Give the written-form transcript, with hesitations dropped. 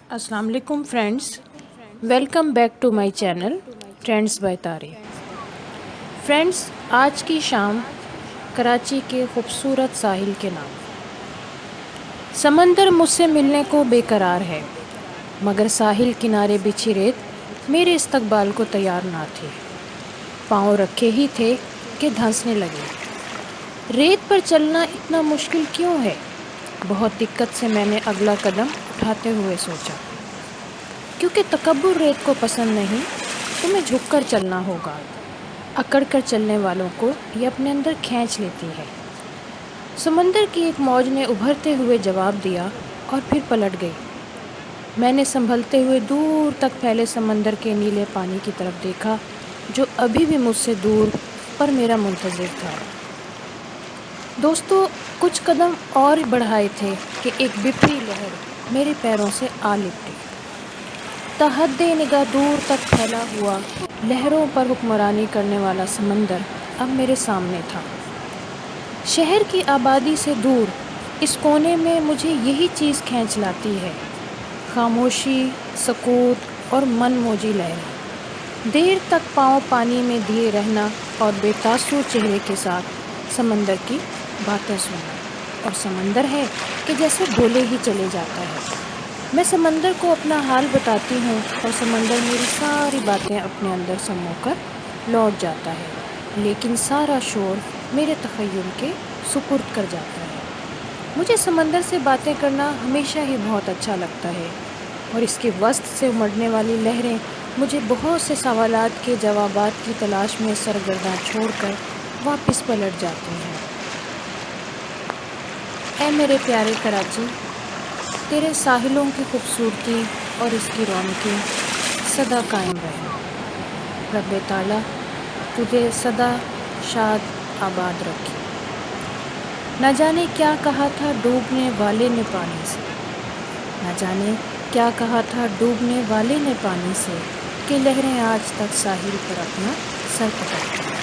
السلام علیکم friends, welcome back to my channel trends by Tari. Friends, آج کی شام کراچی کے خوبصورت ساحل کے نام۔ سمندر مجھ سے ملنے کو بے قرار ہے، مگر ساحل کنارے بچھی ریت میرے استقبال کو تیار نہ تھی۔ پاؤں رکھے ہی تھے کہ دھنسنے لگے۔ ریت پر چلنا اتنا مشکل کیوں ہے؟ بہت دقت سے میں نے اگلا قدم اٹھاتے ہوئے سوچا، کیونکہ تکبر ریت کو پسند نہیں، تمہیں جھک کر چلنا ہوگا۔ اکڑ کر چلنے والوں کو یہ اپنے اندر کھینچ لیتی ہے۔ سمندر کی ایک موج نے ابھرتے ہوئے جواب دیا اور پھر پلٹ گئی۔ میں نے سنبھلتے ہوئے دور تک پھیلے سمندر کے نیلے پانی کی طرف دیکھا، جو ابھی بھی مجھ سے دور پر میرا منتظر تھا۔ دوستو، کچھ قدم اور بڑھائے تھے کہ ایک بپری لہر میرے پیروں سے آ لپٹی۔ تحد نگاہ دور تک پھیلا ہوا لہروں پر حکمرانی کرنے والا سمندر اب میرے سامنے تھا۔ شہر کی آبادی سے دور اس کونے میں مجھے یہی چیز کھینچ لاتی ہے: خاموشی، سکوت اور من موجی لہریں۔ دیر تک پاؤں پانی میں دیے رہنا اور بے تاثر چہرے کے ساتھ سمندر کی باتیں سننا، اور سمندر ہے کہ جیسے بولے ہی چلے جاتا ہے۔ میں سمندر کو اپنا حال بتاتی ہوں اور سمندر میری ساری باتیں اپنے اندر سمو کر لوٹ جاتا ہے، لیکن سارا شور میرے تخیل کے سپرد کر جاتا ہے۔ مجھے سمندر سے باتیں کرنا ہمیشہ ہی بہت اچھا لگتا ہے، اور اس کے وسط سے امڑنے والی لہریں مجھے بہت سے سوالات کے جوابات کی تلاش میں سرگرداں چھوڑ کر واپس پلٹ جاتے ہیں۔ اے میرے پیارے کراچی، تیرے ساحلوں کی خوبصورتی اور اس کی رونقیں سدا قائم رہیں۔ رب تعالیٰ تجھے سدا شاد آباد رکھے۔ نہ جانے کیا کہا تھا ڈوبنے والے نے پانی سے، نہ جانے کیا کہا تھا ڈوبنے والے نے پانی سے، کہ لہریں آج تک ساحل پر اپنا سر پکڑتی ہیں۔